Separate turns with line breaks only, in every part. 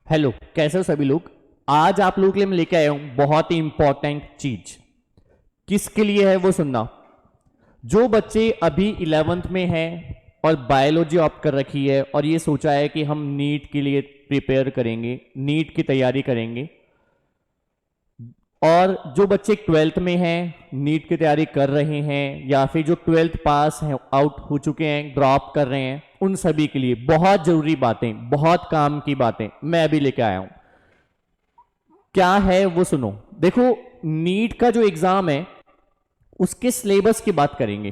Hello, कैसे हो सभी लोग। आज आप लोगों के लिए मैं लेके आया हूं बहुत ही इंपॉर्टेंट चीज। किसके लिए है वो सुनना। जो बच्चे अभी 11th में हैं और बायोलॉजी ऑप्ट कर रखी है और ये सोचा है कि हम नीट के लिए प्रिपेयर करेंगे, नीट की तैयारी करेंगे, और जो बच्चे 12th में हैं, नीट की तैयारी कर रहे हैं, या फिर जो 12th पास हैं, आउट हो चुके हैं, ड्रॉप कर रहे हैं, उन सभी के लिए बहुत जरूरी बातें, बहुत काम की बातें मैं अभी लेके आया हूं। क्या है वो सुनो। देखो, नीट का जो एग्जाम है उसके सिलेबस की बात करेंगे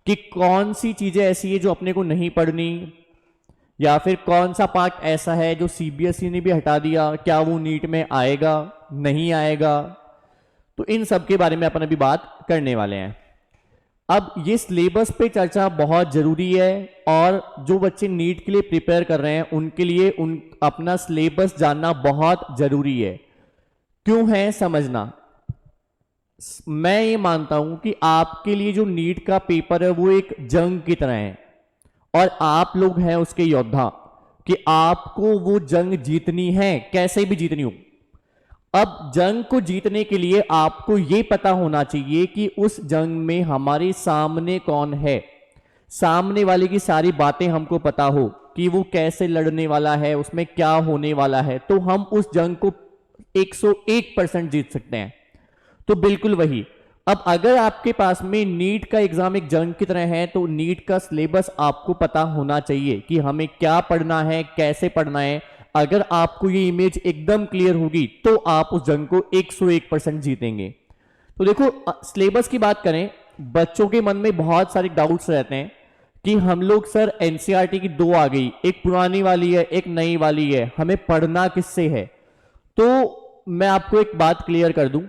कि कौन सी चीजें ऐसी है जो अपने को नहीं पढ़नी, या फिर कौन सा पार्ट ऐसा है जो सीबीएसई ने भी हटा दिया, क्या वो नीट में आएगा नहीं आएगा। तो इन सब के बारे में अपन अभी बात करने वाले हैं। अब ये सिलेबस पे चर्चा बहुत जरूरी है, और जो बच्चे नीट के लिए प्रिपेयर कर रहे हैं उनके लिए अपना सिलेबस जानना बहुत जरूरी है। क्यों है समझना। मैं ये मानता हूं कि आपके लिए जो नीट का पेपर है वो एक जंग की तरह है, और आप लोग हैं उसके योद्धा, कि आपको वो जंग जीतनी है, कैसे भी जीतनी हो। अब जंग को जीतने के लिए आपको यह पता होना चाहिए कि उस जंग में हमारे सामने कौन है, सामने वाले की सारी बातें हमको पता हो कि वो कैसे लड़ने वाला है, उसमें क्या होने वाला है, तो हम उस जंग को 101% जीत सकते हैं। तो बिल्कुल वही। अब अगर आपके पास में नीट का एग्जाम एक जंग की तरह है, तो नीट का सिलेबस आपको पता होना चाहिए कि हमें क्या पढ़ना है, कैसे पढ़ना है। अगर आपको ये इमेज एकदम क्लियर होगी तो आप उस जंग को 101% जीतेंगे। तो देखो, सिलेबस की बात करें, बच्चों के मन में बहुत सारे डाउट्स रहते हैं कि हम लोग सर एनसीईआरटी की दो आ गई, एक पुरानी वाली है एक नई वाली है, हमें पढ़ना किससे है। तो मैं आपको एक बात क्लियर कर दूं,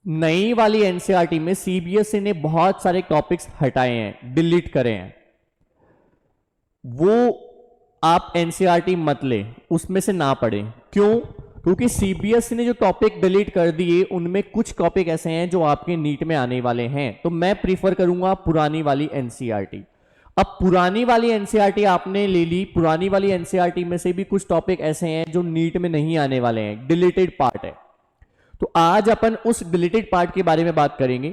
नई वाली एनसीईआरटी में सीबीएसई ने बहुत सारे टॉपिक्स हटाए हैं, डिलीट करे हैं। वो आप एनसीईआरटी मत ले, उसमें से ना पढ़ें। क्यों? क्योंकि सीबीएसई ने जो टॉपिक डिलीट कर दिए उनमें कुछ टॉपिक ऐसे हैं जो आपके नीट में आने वाले हैं, तो मैं प्रीफर करूंगा पुरानी वाली एनसीईआरटी। अब पुरानी वाली एनसीईआरटी आपने ले ली, पुरानी वाली एनसीईआरटी में से भी कुछ टॉपिक ऐसे हैं जो नीट में नहीं आने वाले हैं, डिलीटेड पार्ट है। तो आज अपन उस डिलीटेड पार्ट के बारे में बात करेंगे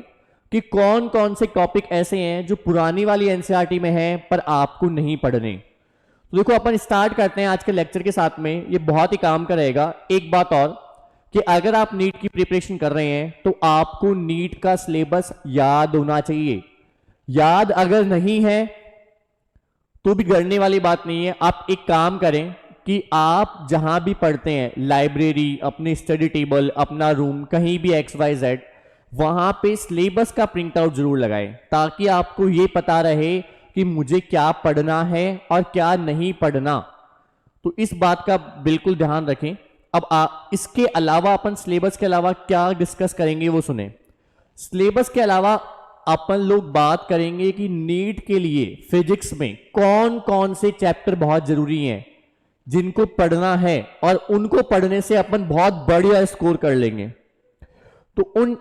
कि कौन कौन से टॉपिक ऐसे हैं जो पुरानी वाली एनसीईआरटी में हैं पर आपको नहीं पढ़ने। तो देखो, अपन स्टार्ट करते हैं आज के लेक्चर के साथ में, ये बहुत ही काम का रहेगा। एक बात और, कि अगर आप नीट की प्रिपरेशन कर रहे हैं तो आपको नीट का सिलेबस याद होना चाहिए। याद अगर नहीं है तो भी गड़ने वाली बात नहीं है। आप एक काम करें कि आप जहां भी पढ़ते हैं, लाइब्रेरी, अपने स्टडी टेबल, अपना रूम, कहीं भी XYZ, वहां पे सिलेबस का प्रिंट आउट जरूर लगाएं, ताकि आपको यह पता रहे कि मुझे क्या पढ़ना है और क्या नहीं पढ़ना। तो इस बात का बिल्कुल ध्यान रखें। अब इसके अलावा अपन सिलेबस के अलावा क्या डिस्कस करेंगे वो सुने। सिलेबस के अलावा अपन लोग बात करेंगे कि नीट के लिए फिजिक्स में कौन कौन से चैप्टर बहुत जरूरी हैं जिनको पढ़ना है, और उनको पढ़ने से अपन बहुत बढ़िया स्कोर कर लेंगे। तो उन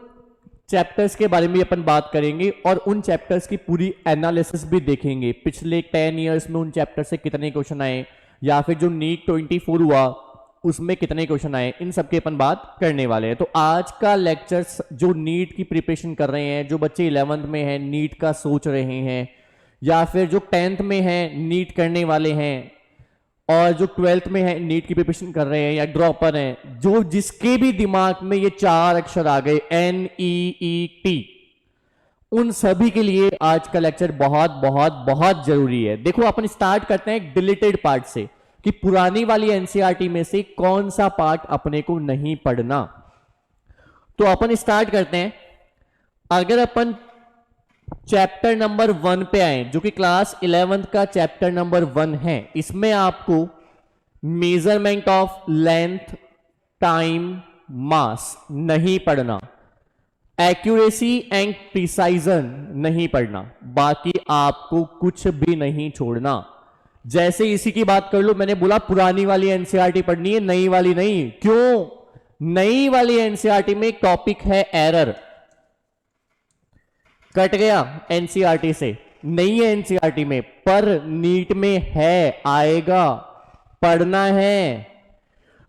चैप्टर्स के बारे में अपन बात करेंगे, और उन चैप्टर्स की पूरी एनालिसिस भी देखेंगे। पिछले 10 ईयर्स में उन चैप्टर से कितने क्वेश्चन आए, या फिर जो नीट 24 हुआ उसमें कितने क्वेश्चन आए, इन सब की अपन बात करने वाले हैं। तो आज का लेक्चर जो नीट की प्रिपरेशन कर रहे हैं, जो बच्चे 11th में हैं, नीट का सोच रहे हैं, या फिर जो 10th में हैं, नीट करने वाले हैं, और जो 12th में है, नीट की प्रिपरेशन कर रहे हैं, या ड्रॉपर हैं, जो जिसके भी दिमाग में ये 4 अक्षर आ गए NEET, उन सभी के लिए आज का लेक्चर बहुत बहुत बहुत जरूरी है। देखो, अपन स्टार्ट करते हैं डिलीटेड पार्ट से, कि पुरानी वाली एनसीईआरटी में से कौन सा पार्ट अपने को नहीं पढ़ना। तो अपन स्टार्ट करते हैं। अगर अपन चैप्टर नंबर 1 पे आए, जो कि क्लास 11th का चैप्टर नंबर 1 है, इसमें आपको मेजरमेंट ऑफ लेंथ, टाइम, मास नहीं पढ़ना, एक्यूरेसी एंड प्रिसाइजन नहीं पढ़ना, बाकी आपको कुछ भी नहीं छोड़ना। जैसे इसी की बात कर लो, मैंने बोला पुरानी वाली एनसीईआरटी पढ़नी है, नई वाली नहीं। क्यों? नई वाली एनसीईआरटी में टॉपिक है एरर, कट गया एनसीईआरटी से, नहीं है एनसीईआरटी में, पर नीट में है, आएगा। पढ़ना है।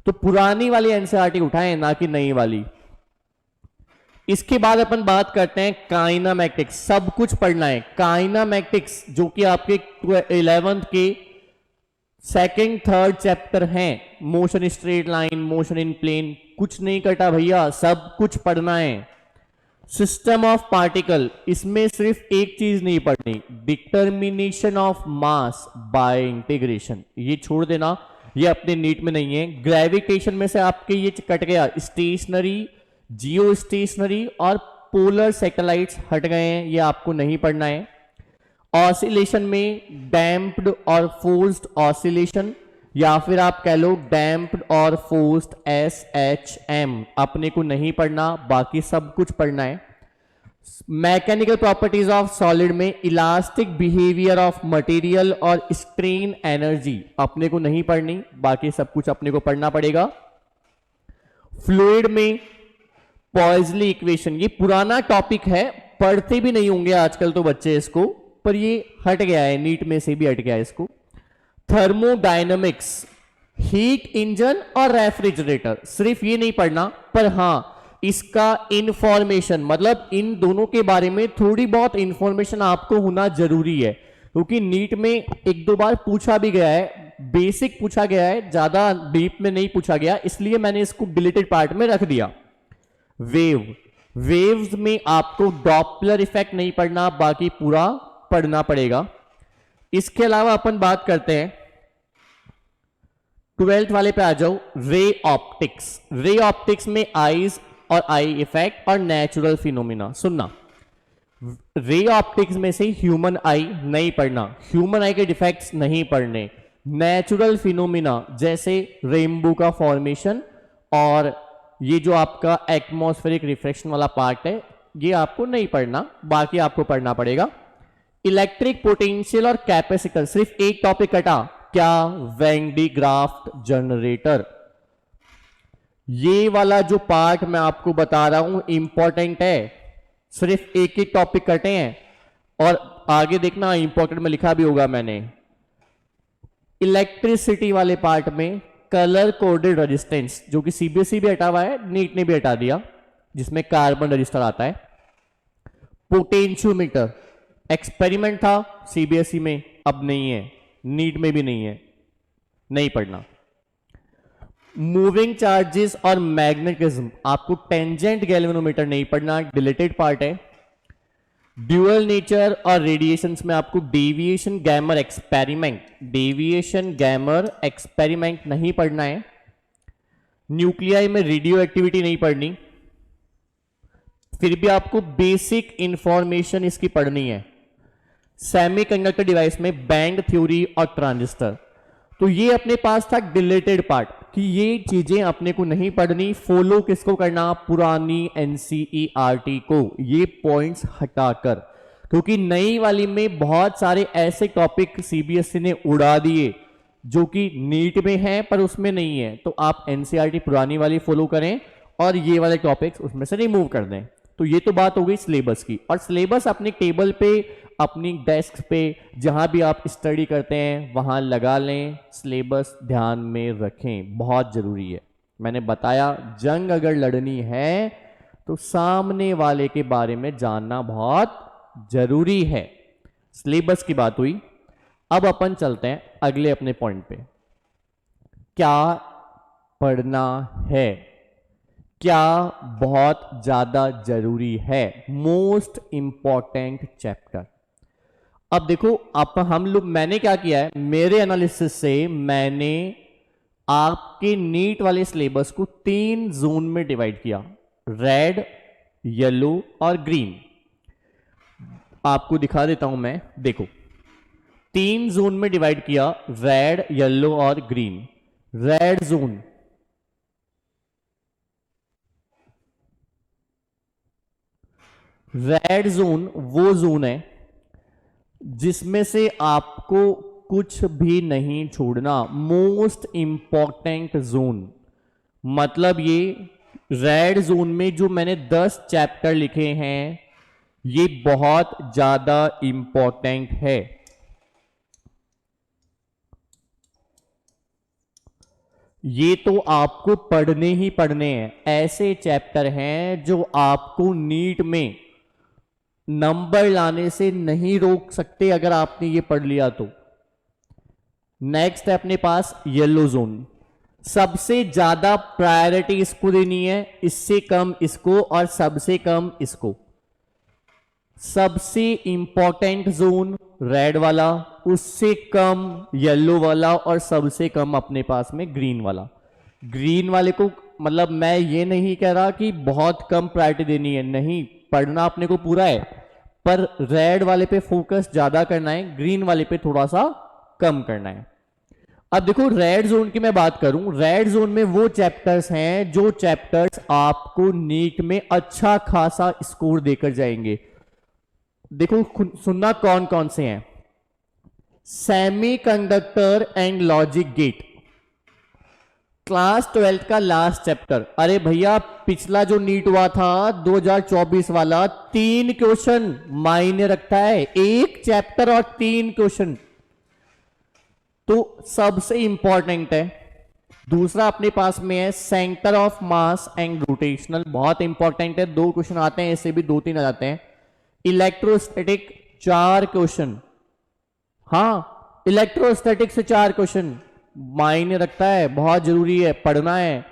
तो पुरानी वाली एनसीईआरटी उठाएं, ना कि नई वाली। इसके बाद अपन बात करते हैं काइनामेटिक्स। सब कुछ पढ़ना है। काइनामेटिक्स जो कि आपके 11th के सेकंड थर्ड चैप्टर हैं। Motion straight line, motion in plane, कुछ नहीं कटा भैया, सब कुछ पढ़ना है। सिस्टम ऑफ पार्टिकल, इसमें सिर्फ एक चीज नहीं पढ़नी, determination of mass by integration, ये छोड़ देना, ये अपने नीट में नहीं है। ग्रेविटेशन में से आपके ये कट गया, स्टेशनरी, जियो स्टेशनरी और पोलर सैटेलाइट्स हट गए हैं, ये आपको नहीं पढ़ना है। ऑसिलेशन में डैम्प्ड और फोर्स्ड ऑसिलेशन, या फिर आप कह लो डैम्प्ड और फोर्स्ड SHM, अपने को नहीं पढ़ना, बाकी सब कुछ पढ़ना है। मैकेनिकल प्रॉपर्टीज ऑफ सॉलिड में इलास्टिक बिहेवियर ऑफ मटेरियल और स्ट्रेन एनर्जी अपने को नहीं पढ़नी, बाकी सब कुछ अपने को पढ़ना पड़ेगा। फ्लूइड में पॉइजली इक्वेशन, ये पुराना टॉपिक है, पढ़ते भी नहीं होंगे आजकल तो बच्चे इसको, पर ये हट गया है, नीट में से भी हट गया है इसको। थर्मोडायनेमिक्स, हीट इंजन और रेफ्रिजरेटर, सिर्फ ये नहीं पढ़ना, पर हां इसका इंफॉर्मेशन, मतलब इन दोनों के बारे में थोड़ी बहुत इंफॉर्मेशन आपको होना जरूरी है, क्योंकि नीट में एक दो बार पूछा भी गया है, बेसिक पूछा गया है, ज्यादा डीप में नहीं पूछा गया, इसलिए मैंने इसको डिलीटेड पार्ट में रख दिया। वेव्स में आपको डॉपलर इफेक्ट नहीं पढ़ना, बाकी पूरा पढ़ना पड़ेगा। इसके अलावा अपन बात करते हैं 12th वाले पे आ जाओ, रे ऑप्टिक्स। रे ऑप्टिक्स में आईज और आई इफेक्ट और नेचुरल फिनोमिना सुनना। रे ऑप्टिक्स में से ह्यूमन आई नहीं पढ़ना, ह्यूमन आई के डिफेक्ट्स नहीं पढ़ने। नेचुरल फिनोमिना जैसे रेनबो का फॉर्मेशन और ये जो आपका एटमॉस्फेरिक रिफ्लेक्शन वाला पार्ट है, ये आपको नहीं पढ़ना, बाकी आपको पढ़ना पड़ेगा। इलेक्ट्रिक पोटेंशियल और कैपेसिटर, सिर्फ एक टॉपिक कटा, क्या? When D graft generator. ये वाला जो पार्ट मैं आपको बता रहा हूं इंपॉर्टेंट है, सिर्फ एक ही टॉपिक कटे हैं, और आगे देखना इंपॉर्टेंट में लिखा भी होगा मैंने। इलेक्ट्रिसिटी वाले पार्ट में कलर कोडेड रेजिस्टेंस, जो कि सीबीएसई भी हटा हुआ है, नीट ने भी हटा दिया, जिसमें कार्बन रजिस्टर आता है। पोटेंशियोमीटर एक्सपेरिमेंट था सीबीएसई में, अब नहीं है, नीट में भी नहीं है, नहीं पढ़ना। मूविंग चार्जेस और मैग्नेटिज्म, आपको टेंजेंट गैल्वेनोमीटर नहीं पढ़ना, डिलीटेड पार्ट है। ड्यूअल नेचर और रेडिएशंस में आपको deviation gamer experiment, deviation gamer experiment नहीं पढ़ना है। न्यूक्लियाई में रेडियो एक्टिविटी नहीं पढ़नी, फिर भी आपको बेसिक इंफॉर्मेशन इसकी पढ़नी है। सेमीकंडक्टर डिवाइस में बैंड थ्योरी और ट्रांजिस्टर, तो ये अपने पास था डिलीटेड पार्ट, कि ये चीजें अपने को नहीं पढ़नी, फॉलो किसको करना? पुरानी एनसीईआरटी को, ये पॉइंट्स हटाकर, क्योंकि नई वाली में बहुत सारे ऐसे टॉपिक सीबीएसई ने उड़ा दिए जो कि नीट में है पर उसमें नहीं है, तो आप एनसीईआरटी पुरानी वाली फॉलो करें और ये वाले टॉपिक्स उसमें से रिमूव कर दें। तो ये तो बात हो गई सिलेबस की, और सिलेबस अपने टेबल पे, अपनी डेस्क पे, जहां भी आप स्टडी करते हैं वहां लगा लें, सिलेबस ध्यान में रखें, बहुत जरूरी है। मैंने बताया जंग अगर लड़नी है तो सामने वाले के बारे में जानना बहुत जरूरी है। सिलेबस की बात हुई, अब अपन चलते हैं अगले अपने पॉइंट पे। क्या पढ़ना है, क्या बहुत ज्यादा जरूरी है, मोस्ट इंपॉर्टेंट चैप्टर। अब देखो, आप हम लोग, मैंने क्या किया है, मेरे एनालिसिस से मैंने आपके नीट वाले सिलेबस को 3 जोन में डिवाइड किया, रेड, येलो और ग्रीन। आपको दिखा देता हूं मैं, देखो 3 जोन में डिवाइड किया, रेड, येलो और green. Red zone, red zone वो जोन है जिसमें से आपको कुछ भी नहीं छोड़ना, मोस्ट इंपॉर्टेंट जोन। मतलब ये रेड जोन में जो मैंने 10 चैप्टर लिखे हैं, ये बहुत ज्यादा इंपॉर्टेंट है। ये तो आपको पढ़ने ही पढ़ने हैं। ऐसे चैप्टर हैं जो आपको नीट में नंबर लाने से नहीं रोक सकते अगर आपने ये पढ़ लिया तो। नेक्स्ट है अपने पास येलो जोन। सबसे ज्यादा प्रायोरिटी इसको देनी है, इससे कम इसको और सबसे कम इसको। सबसे इंपॉर्टेंट जोन रेड वाला, उससे कम येलो वाला और सबसे कम अपने पास में ग्रीन वाला। ग्रीन वाले को मतलब मैं ये नहीं कह रहा कि बहुत कम प्रायोरिटी देनी है, नहीं, पढ़ना अपने को पूरा है, पर रेड वाले पे फोकस ज्यादा करना है, ग्रीन वाले पे थोड़ा सा कम करना है। अब देखो रेड जोन की मैं बात करूं, रेड जोन में वो चैप्टर्स हैं जो चैप्टर्स आपको नीट में अच्छा खासा स्कोर देकर जाएंगे। देखो सुनना कौन कौन से हैं। Semiconductor and logic gate, class 12 का लास्ट चैप्टर। अरे भैया पिछला जो नीट हुआ था 2024 वाला, 3 क्वेश्चन मायने रखता है, एक चैप्टर और 3 क्वेश्चन, तो सबसे इंपॉर्टेंट है। दूसरा अपने पास में है centre of mass and rotational, बहुत इंपॉर्टेंट है, 2 क्वेश्चन आते हैं, इससे भी 2-3 आ जाते हैं। इलेक्ट्रोस्टैटिक 4 क्वेश्चन, हाँ इलेक्ट्रोस्टैटिक से 4 क्वेश्चन मायने रखता है, बहुत जरूरी है, पढ़ना है।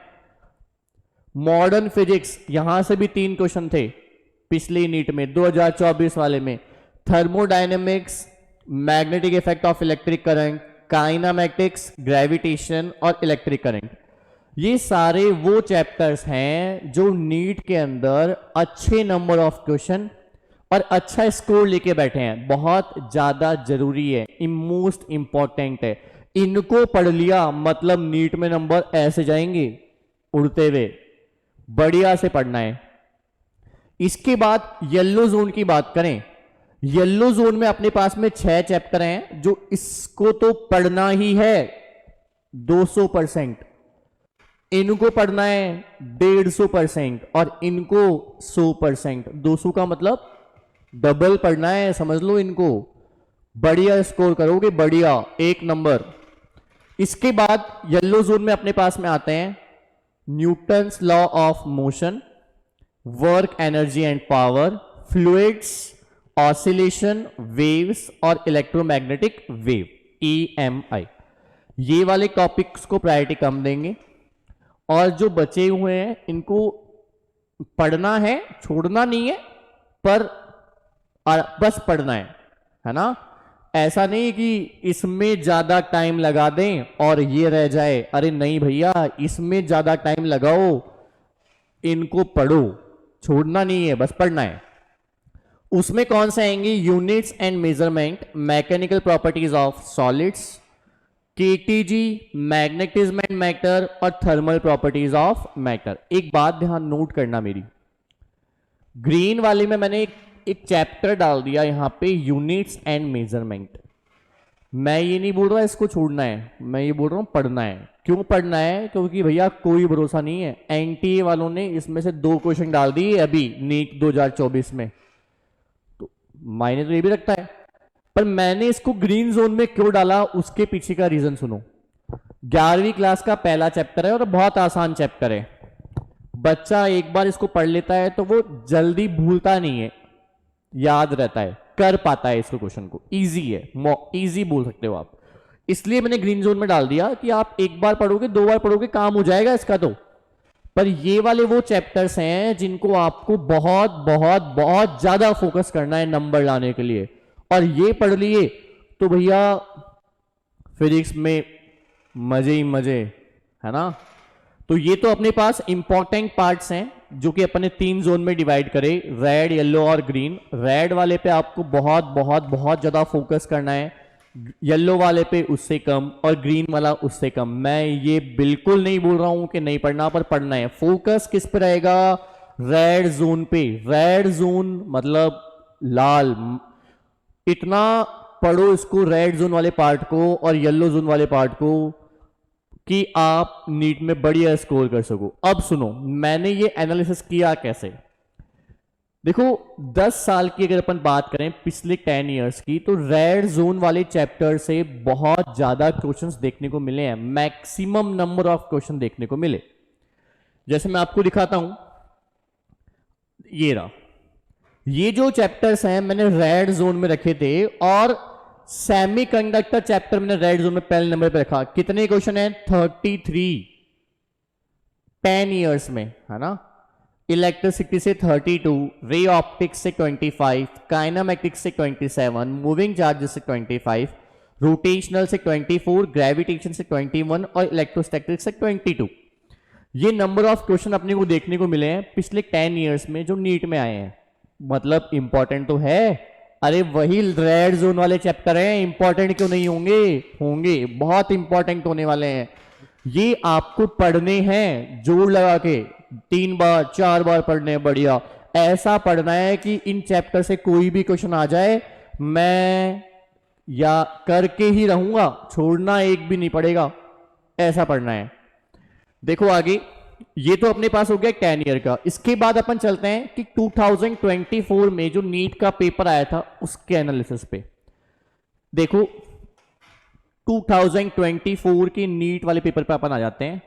मॉडर्न फिजिक्स, यहां से भी 3 क्वेश्चन थे पिछले नीट में 2024 वाले में। Thermodynamics, magnetic effect of electric current, kinematics, gravitation और इलेक्ट्रिक करंट, ये सारे वो चैप्टर्स हैं जो नीट के अंदर अच्छे नंबर ऑफ क्वेश्चन और अच्छा स्कोर लेके बैठे हैं। बहुत ज्यादा जरूरी है, मोस्ट इंपॉर्टेंट है। इनको पढ़ लिया मतलब नीट में नंबर ऐसे जाएंगे उड़ते हुए, बढ़िया से पढ़ना है। इसके बाद येलो जोन की बात करें, येलो जोन में अपने पास में 6 चैप्टर हैं जो इसको तो पढ़ना ही है 200%, इनको पढ़ना है 150% और इनको 100%। 200 का मतलब डबल पढ़ना है, समझ लो इनको, बढ़िया स्कोर करोगे, बढ़िया 1 नंबर। इसके बाद येलो जोन में अपने पास में आते हैं Newton's law of motion, work energy and power, fluids, oscillation, waves और इलेक्ट्रोमैग्नेटिक वेव, EMI। ये वाले टॉपिक्स को प्रायोरिटी कम देंगे और जो बचे हुए हैं इनको पढ़ना है, छोड़ना नहीं है, पर बस पढ़ना है ना। ऐसा नहीं कि इसमें ज्यादा टाइम लगा दें और ये रह जाए, अरे नहीं भैया, इसमें ज्यादा टाइम लगाओ, इनको पढ़ो, छोड़ना नहीं है, बस पढ़ना है। उसमें कौन से आएंगे, units and measurement, mechanical properties of solids, KTG, magnetism and matter और थर्मल प्रॉपर्टीज ऑफ मैटर। एक बात ध्यान नोट करना मेरी, ग्रीन वाले में मैंने एक चैप्टर डाल दिया यहां पे, यूनिट्स एंड मेजरमेंट। मैं ये नहीं बोल रहा इसको छोड़ना है, मैं ये बोल रहा हूं पढ़ना है। क्यों पढ़ना है, क्योंकि भैया कोई भरोसा नहीं है, NTA वालों ने इसमें से 2 क्वेश्चन डाल दिए अभी नीट 2024 में, तो मायने तो ये भी रखता है। पर मैंने इसको ग्रीन जोन में क्यों डाला, उसके पीछे का रीजन सुनो। 11वीं क्लास का पहला चैप्टर है और बहुत आसान चैप्टर है, बच्चा एक बार इसको पढ़ लेता है तो वो जल्दी भूलता नहीं है, याद रहता है, कर पाता है इसको, क्वेश्चन को, इजी है, इजी बोल सकते हो आप। इसलिए मैंने ग्रीन जोन में डाल दिया कि आप एक बार पढ़ोगे, 2 बार पढ़ोगे, काम हो जाएगा इसका तो। पर ये वाले वो चैप्टर्स हैं जिनको आपको बहुत बहुत बहुत ज्यादा फोकस करना है नंबर लाने के लिए, और ये पढ़ लिए तो भैया फिजिक्स में मजे ही मजे, है ना। तो ये तो अपने पास इंपॉर्टेंट पार्ट्स हैं जो कि अपने 3 जोन में डिवाइड करें, रेड, येलो और ग्रीन। रेड वाले पे आपको बहुत बहुत बहुत ज्यादा फोकस करना है, येलो वाले पे उससे कम और ग्रीन वाला उससे कम। मैं ये बिल्कुल नहीं बोल रहा हूं कि नहीं पढ़ना, पर पढ़ना है। फोकस किस पे रहेगा, रेड जोन पे। रेड जोन मतलब लाल, इतना पढ़ो इसको, रेड जोन वाले पार्ट को और येलो जोन वाले पार्ट को, कि आप नीट में बढ़िया स्कोर कर सको। अब सुनो मैंने ये एनालिसिस किया कैसे। देखो 10 साल की अगर अपन बात करें पिछले 10 इयर्स की, तो रेड जोन वाले चैप्टर से बहुत ज्यादा क्वेश्चंस देखने को मिले हैं, मैक्सिमम नंबर ऑफ क्वेश्चन देखने को मिले। जैसे मैं आपको दिखाता हूं, ये रहा, ये जो चैप्टर्स हैं मैंने रेड जोन में रखे थे, और सेमीकंडक्टर चैप्टर मैंने रेड जोन में पहले नंबर पे रखा। कितने क्वेश्चन हैं? 33, 10 इयर्स में, है ना। इलेक्ट्रिसिटी से 32, रे ऑप्टिक्स से 25, काइनामेटिक्स से 27, मूविंग चार्जेस से 25, रोटेशनल से 24, ग्रेविटेशन से 21 और इलेक्ट्रोस्टैटिक्स से 22। ये नंबर ऑफ क्वेश्चन अपने को देखने को मिले हैं पिछले 10 इयर्स में जो नीट में आए हैं। मतलब इंपॉर्टेंट तो है। अरे वही रेड जोन वाले चैप्टर हैं, इंपॉर्टेंट क्यों नहीं होंगे? होंगे, बहुत इंपॉर्टेंट होने वाले हैं। ये आपको पढ़ने हैं जोर लगा के, 3 बार 4 बार पढ़ने हैं, बढ़िया ऐसा पढ़ना है कि इन चैप्टर से कोई भी क्वेश्चन आ जाए मैं या करके ही रहूंगा, छोड़ना एक भी नहीं पड़ेगा, ऐसा पढ़ना है। देखो आगे, ये तो अपने पास हो गया 10 ईयर का। इसके बाद अपन चलते हैं कि 2024 में जो नीट का पेपर आया था उसके एनालिसिस पे। देखो 2024 के नीट वाले पेपर पे अपन आ जाते हैं।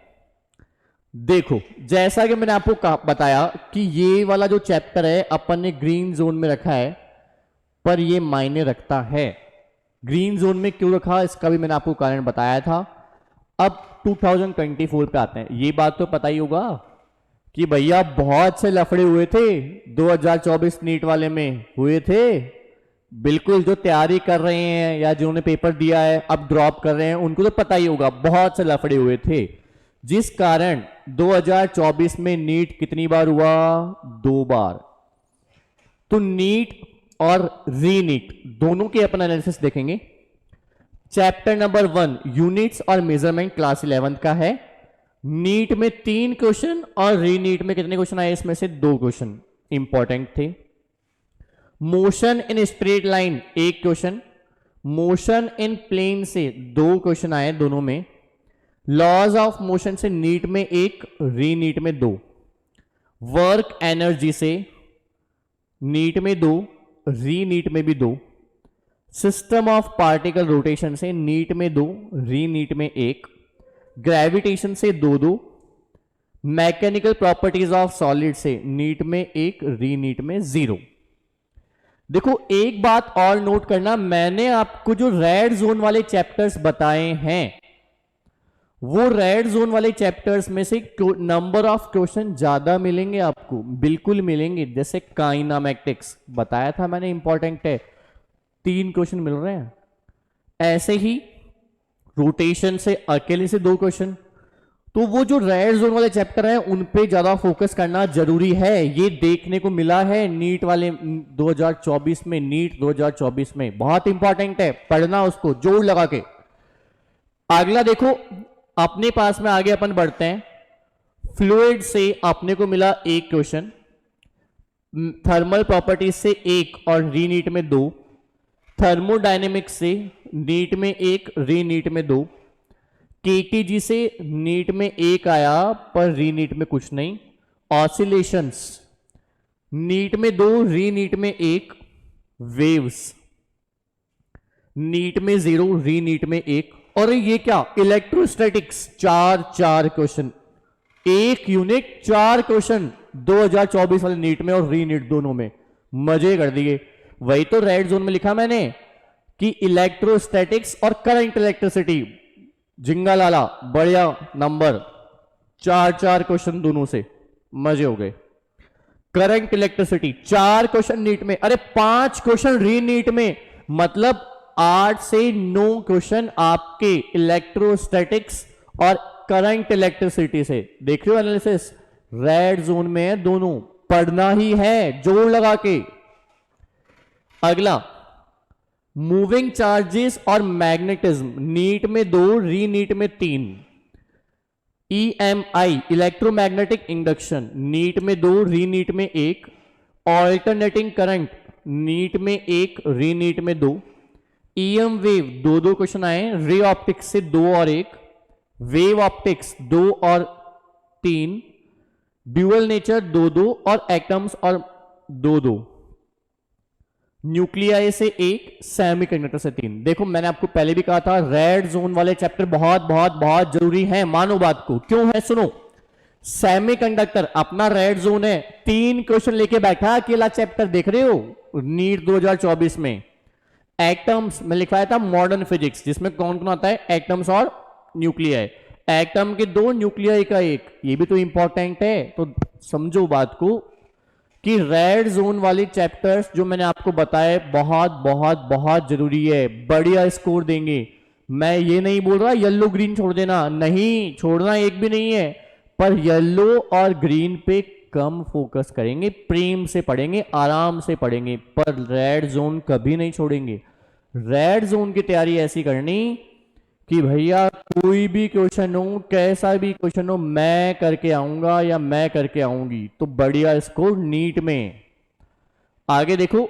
देखो जैसा कि मैंने आपको बताया कि ये वाला जो चैप्टर है अपन ने ग्रीन जोन में रखा है, पर ये मायने रखता है। ग्रीन जोन में क्यों रखा इसका भी मैंने आपको कारण बताया था। अब 2024 पे आते हैं। ये बात तो पता ही होगा कि भैया बहुत से लफड़े हुए थे 2024 नीट वाले में, हुए थे बिल्कुल। जो तैयारी कर रहे हैं या जिन्होंने पेपर दिया है अब ड्रॉप कर रहे हैं उनको तो पता ही होगा, बहुत से लफड़े हुए थे, जिस कारण 2024 में नीट कितनी बार हुआ? 2 बार। तो नीट और री नीट दोनों के अपन एनालिसिस देखेंगे। चैप्टर नंबर 1 यूनिट्स और मेजरमेंट क्लास 11 का है। नीट में 3 क्वेश्चन और री नीट में कितने क्वेश्चन आए? इसमें से 2 क्वेश्चन इंपॉर्टेंट थे। Motion in straight line 1 question, motion in plane से 2 क्वेश्चन आए दोनों में। लॉज ऑफ मोशन से नीट में 1, री नीट में 2। वर्क एनर्जी से नीट में 2, री नीट में भी 2। सिस्टम ऑफ पार्टिकल रोटेशन से नीट में 2, री नीट में 1। ग्रेविटेशन से 2-2। मैकेनिकल प्रॉपर्टीज ऑफ सॉलिड से नीट में 1, री नीट में 0। देखो एक बात और नोट करना, मैंने आपको जो रेड जोन वाले चैप्टर्स बताए हैं वो रेड जोन वाले चैप्टर्स में से नंबर ऑफ क्वेश्चन ज्यादा मिलेंगे आपको, बिल्कुल मिलेंगे। जैसे काइनामेटिक्स बताया था मैंने, इंपॉर्टेंट है, 3 क्वेश्चन मिल रहे हैं। ऐसे ही रोटेशन से अकेले से 2 क्वेश्चन। तो वो जो रेड जोन वाले चैप्टर हैं उन पे ज्यादा फोकस करना जरूरी है। ये देखने को मिला है नीट वाले 2024 में, नीट 2024 में बहुत इंपॉर्टेंट है, पढ़ना उसको जोर लगा के। अगला देखो अपने पास में, आगे अपन बढ़ते हैं। फ्लूइड से अपने को मिला 1 क्वेश्चन, थर्मल प्रॉपर्टीज से 1 और री नीट में 2। थर्मोडायनेमिक्स से नीट में 1, री नीट में 2। केटीजी से नीट में 1 आया पर री नीट में कुछ नहीं। ऑसिलेशंस नीट में 2, री नीट में 1। वेव्स नीट में 0, री नीट में 1। और ये क्या? इलेक्ट्रोस्टैटिक्स 4 क्वेश्चन, 1 यूनिट 4 क्वेश्चन 2024 वाले नीट में और री नीट दोनों में, मजे कर दिए। वही तो रेड जोन में लिखा मैंने कि इलेक्ट्रोस्टैटिक्स और करंट इलेक्ट्रिसिटी, जिंगा लाला बढ़िया नंबर, 4 क्वेश्चन दोनों से, मजे हो गए। करंट इलेक्ट्रिसिटी 4 क्वेश्चन नीट में, अरे 5 क्वेश्चन री नीट में, मतलब 8 से 9 क्वेश्चन आपके इलेक्ट्रोस्टैटिक्स और करंट इलेक्ट्रिसिटी से। देख रहे हो एनालिसिस, रेड जोन में है दोनों, पढ़ना ही है जोर लगा के। अगला मूविंग चार्जेस और मैग्नेटिज्म, नीट में 2, री नीट में 3। EMI इलेक्ट्रोमैग्नेटिक इंडक्शन, नीट में 2, री नीट में 1। ऑल्टरनेटिंग करंट नीट में 1, री नीट में 2। EM वेव 2 क्वेश्चन आए, रे ऑप्टिक्स से 2 और 1। वेव ऑप्टिक्स 2 और 3। ड्यूअल नेचर 2 और एटम्स और दो दो, न्यूक्लियाई से एक, सेमीकंडक्टर से तीन। देखो मैंने आपको पहले भी कहा था रेड जोन वाले चैप्टर बहुत बहुत बहुत जरूरी हैं, मानो बात को। क्यों है सुनो, सेमीकंडक्टर अपना रेड जोन है, 3 क्वेश्चन लेके बैठा अकेला चैप्टर, देख रहे हो नीट 2024 में। एटम्स में लिखवाया था मॉडर्न फिजिक्स, जिसमें कौन कौन आता है, एटम्स और न्यूक्लियाई। एटम के 2, न्यूक्लियाई का 1, ये भी तो इंपॉर्टेंट है। तो समझो बात को कि रेड जोन वाली चैप्टर्स जो मैंने आपको बताए बहुत बहुत बहुत जरूरी है, बढ़िया स्कोर देंगे। मैं ये नहीं बोल रहा येलो ग्रीन छोड़ देना, नहीं छोड़ना एक भी नहीं है, पर येलो और ग्रीन पे कम फोकस करेंगे, प्रेम से पढ़ेंगे, आराम से पढ़ेंगे, पर रेड जोन कभी नहीं छोड़ेंगे। रेड जोन की तैयारी ऐसी करनी कि भैया कोई भी क्वेश्चन हो, कैसा भी क्वेश्चन हो, मैं करके आऊंगा या मैं करके आऊंगी, तो बढ़िया स्कोर नीट में। आगे देखो,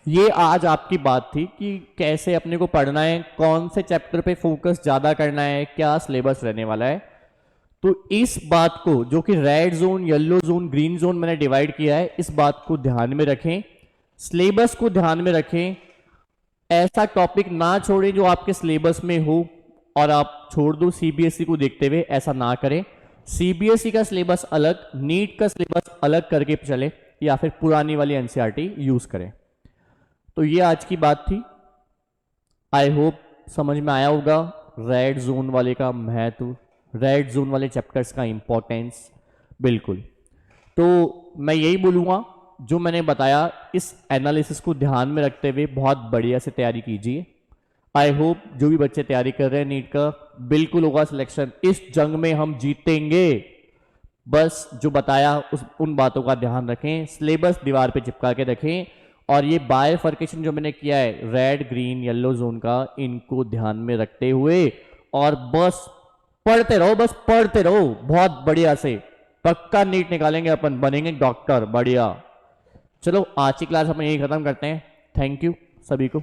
ये आज आपकी बात थी कि कैसे अपने को पढ़ना है, कौन से चैप्टर पे फोकस ज्यादा करना है, क्या सिलेबस रहने वाला है। तो इस बात को, जो कि red zone, yellow zone, green zone मैंने डिवाइड किया है, इस बात को ध्यान में रखें, सिलेबस को ध्यान में रखें। ऐसा टॉपिक ना छोड़े जो आपके सिलेबस में हो और आप छोड़ दो सीबीएसई को देखते हुए, ऐसा ना करें। सीबीएसई का सिलेबस अलग, नीट का सिलेबस अलग करके चले, या फिर पुरानी वाली एनसीईआरटी यूज करें। तो ये आज की बात थी, आई होप समझ में आया होगा रेड जोन वाले का महत्व, रेड जोन वाले चैप्टर्स का इंपॉर्टेंस। बिल्कुल, तो मैं यही बोलूँगा, जो मैंने बताया इस एनालिसिस को ध्यान में रखते हुए बहुत बढ़िया से तैयारी कीजिए। आई होप जो भी बच्चे तैयारी कर रहे हैं नीट का, बिल्कुल होगा सिलेक्शन, इस जंग में हम जीतेंगे। बस जो बताया उन बातों का ध्यान रखें, सिलेबस दीवार पे चिपका के रखें, और ये बायफर्केशन जो मैंने किया है रेड ग्रीन येलो जोन का, इनको ध्यान में रखते हुए और बस पढ़ते रहो, बस पढ़ते रहो बहुत बढ़िया से। पक्का नीट निकालेंगे अपन, बनेंगे डॉक्टर, बढ़िया। चलो आज की क्लास अपन यही खत्म करते हैं। थैंक यू सभी को।